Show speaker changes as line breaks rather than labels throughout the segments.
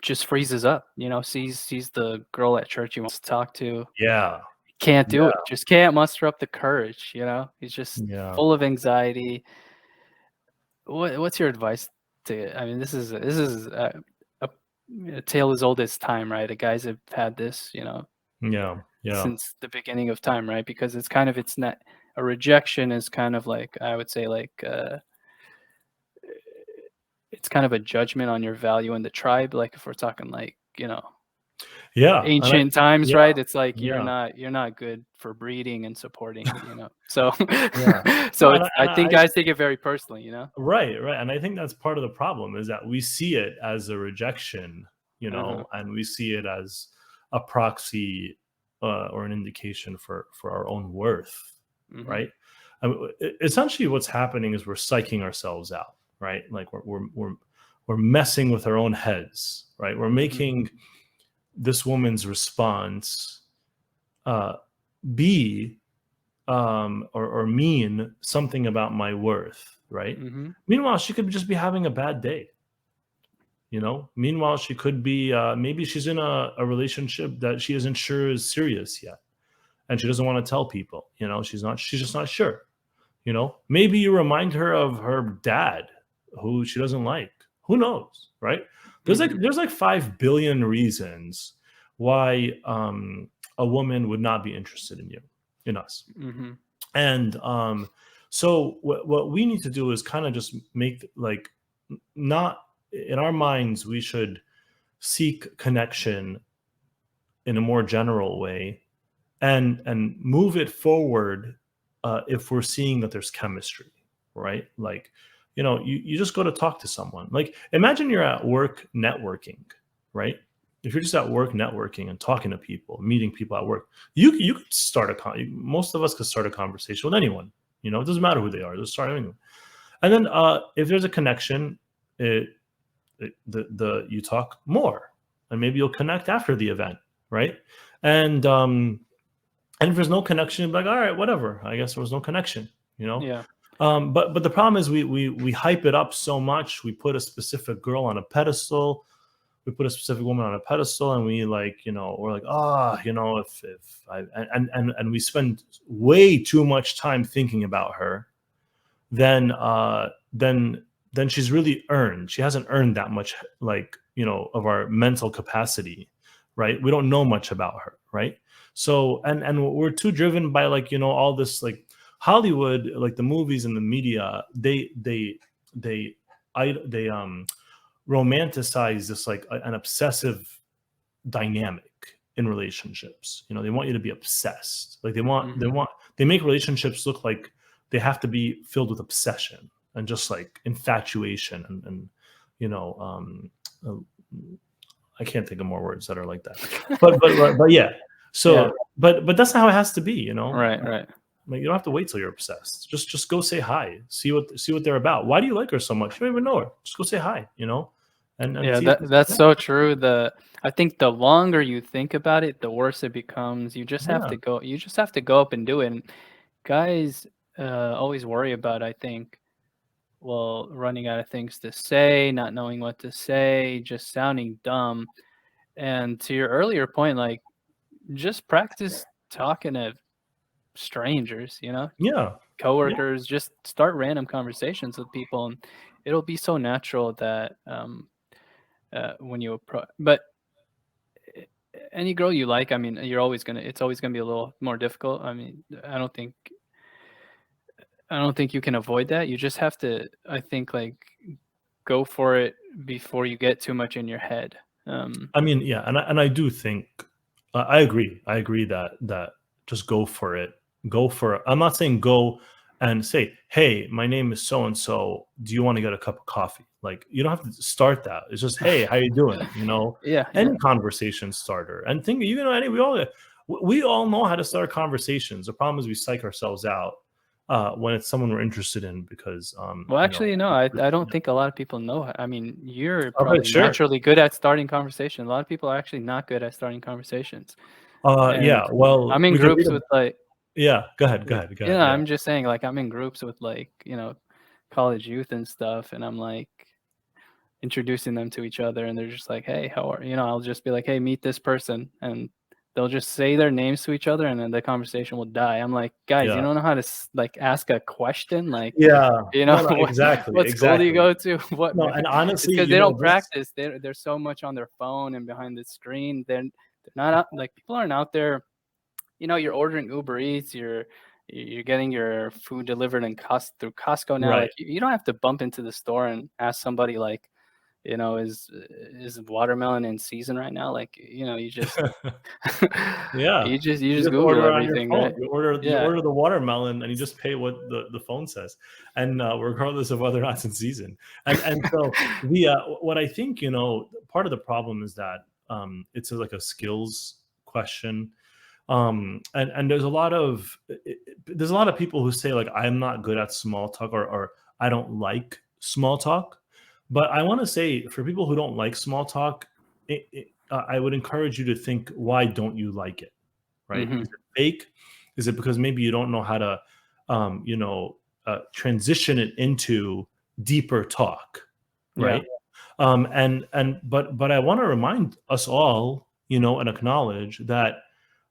just freezes up, sees the girl at church he wants to talk to,
Yeah.
can't do
Yeah.
it, just can't muster up the courage, he's just
Yeah.
full of anxiety. What's your advice to? I mean, this is a tale as old as time, right? The guys have had this,
Yeah. Yeah.
since the beginning of time, right? Because it's not a rejection is kind of like, I would say, like it's kind of a judgment on your value in the tribe. Like if we're talking like
Yeah. And
ancient times,
yeah.
right? It's like you're
Yeah.
not good for breeding and supporting, So
Yeah.
so
No,
it's I think guys take it very personally.
right. And I think that's part of the problem is that we see it as a rejection,
Uh-huh.
and we see it as a proxy or an indication for our own worth,
Mhm.
right? Essentially, what's happening is we're psyching ourselves out, right? Like we're messing with our own heads, right? We're
Mhm.
making this woman's response uh, be or mean something about my worth, right?
Mhm.
Meanwhile, she could just be having a bad day. Meanwhile, she could be maybe she's in a relationship that she isn't sure is serious yet, and she doesn't want to tell people. She's just not sure. Maybe you remind her of her dad, who she doesn't like. Who knows, right?
Mhm.
There's like 5 billion reasons why a woman would not be interested in us.
Mhm.
And so what we need to do is kind of just make like not in our minds we should seek connection in a more general way and move it forward if we're seeing that there's chemistry, right? Like you just go to talk to someone. Like imagine you're at work networking, right? If you're just at work networking and talking to people, meeting people at work, you could start most of us could start a conversation with anyone. It doesn't matter who they are, just start anyone. And then if there's a connection, the you talk more, and maybe you'll connect after the event, right? And if there's no connection, you'll be like, all right, whatever, I guess there was no connection. you know
Yeah.
but the problem is we hype it up so much. We put a specific girl on a pedestal, we put a specific woman on a pedestal, and we we're like, if I and we spend way too much time thinking about her, then then she's really earned. She hasn't earned that much, like of our mental capacity, right? We don't know much about her, right? So and we're too driven by all this like Hollywood, like the movies and the media. They they romanticize this like an obsessive dynamic in relationships. They want you to be obsessed. Like
Mhm.
they make relationships look like they have to be filled with obsession and just like infatuation and you know uh, I can't think of more words that are like that. But yeah.
Yeah.
So but that's not how it has to be.
Right, right.
Like you don't have to wait till you're obsessed. Just go say hi. See what they're about. Why do you like her so much? You don't even know her. Just go say hi. And
Yeah,
see if
that's so true. I think the longer you think about it, the worse it becomes.
yeah.
You just have to go up and do it. And guys always worry about, I think, well, running out of things to say, not knowing what to say, just sounding dumb. And to your earlier point, like just practice talking to strangers,
Yeah. Yeah.
coworkers, just start random conversations with people, and it'll be so natural that when you approach. But any girl you like, I mean, it's always gonna be a little more difficult. I mean, I don't think you can avoid that. You just have to, I think, like go for it before you get too much in your head.
I mean, yeah, and I do think I agree. I agree that just go for it. Go for it. I'm not saying go and say, "Hey, my name is so and so. Do you want to get a cup of coffee?" Like you don't have to start that. It's just, "Hey, how you doing?"
Yeah, yeah.
Any conversation starter. And think any we all know how to start conversations. The problem is we psych ourselves out when it's someone we're interested in because
Well, actually, no, I don't think a lot of people know. I mean, you're
okay,
probably
sure.
naturally good at starting conversations. A lot of people are actually not good at starting conversations.
Yeah.
And
Well,
I'm in
we could read
groups
a
with like,
yeah. Go ahead. Go ahead. Go ahead. Yeah.
I'm just saying, like, I'm in groups with like, college youth and stuff, and I'm like, introducing them to each other, and they're just like, hey, how are you know, I'll just be like, hey, meet this person, and they'll just say their names to each other, and then the conversation will die. I'm like, guys, you
Yeah.
don't know how to like ask a question, like,
Yeah.
you know,
No, no, exactly.
what school do you
Exactly.
go to? What?
No, and
It's
honestly,
because they don't
this
practice. They're so much on their phone and behind the screen. They're not out, like people aren't out there. You know, you're ordering Uber Eats, you're getting your food delivered in through Costco now.
right.
Like you don't have to bump into the store and ask somebody like, you know, is watermelon in season right now? Like, you know, you just
Yeah.
you
You
just
just
Google
order on your
everything, right?
phone. You
Yeah.
order the watermelon and you just pay what the phone says, and regardless of whether or not it's in season. And so what I think, part of the problem is that it's like a skills question. And there's a lot of people who say like I'm not good at small talk, or I don't like small talk. But I want to say, for people who don't like small talk, I would encourage you to think, why don't you like it? Right?
Hmm.
Is it fake? Is it because maybe you don't know how to transition it into deeper talk?
Yeah.
Right? But I want to remind us all, and acknowledge that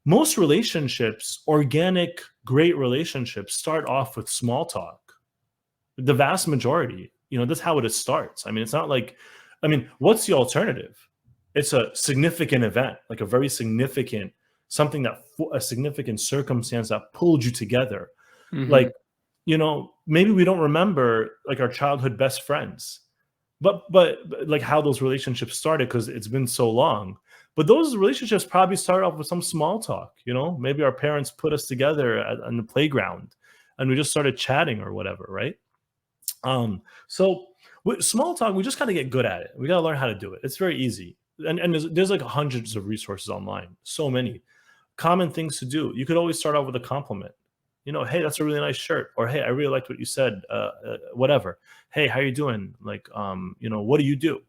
most relationships, organic, great relationships, start off with small talk. The vast majority, that's how it starts. I mean, it's not like, what's the alternative? It's a significant event, like a very significant, something a significant circumstance that pulled you together.
Hmm.
Like, maybe we don't remember like our childhood best friends, but like how those relationships started, because it's been so long. But those relationships probably started off with some small talk. Maybe our parents put us together on the playground and we just started chatting or whatever, right? So with small talk, we just got to get good at it. We got to learn how to do it. It's very easy. And there's like hundreds of resources online, so many common things to do. You could always start out with a compliment. Hey, that's a really nice shirt, or hey, I really liked what you said. Whatever. Hey, how you doing? Like, what do you do?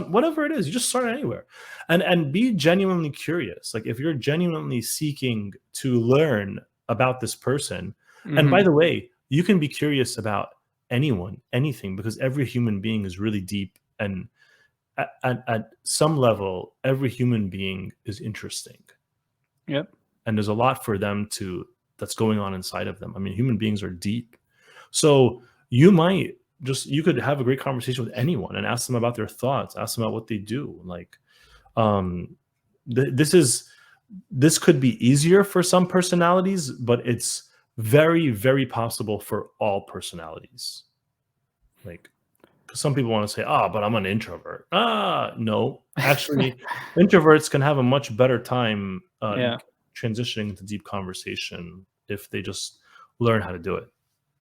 Whatever it is, you just start anywhere, and be genuinely curious. Like, if you're genuinely seeking to learn about this person, and by
Hmm.
the way, you can be curious about anyone, anything, because every human being is really deep, and at some level, every human being is interesting,
Yep.
and there's a lot for them that's going on inside of them. I mean, human beings are deep. So you could have a great conversation with anyone and ask them about their thoughts, ask them about what they do. Like, um, this could be easier for some personalities, but it's very, very possible for all personalities. Like, 'cause some people want to say, but I'm an introvert. No, actually, introverts can have a much better time
Yeah.
transitioning to deep conversation if they just learn how to do it.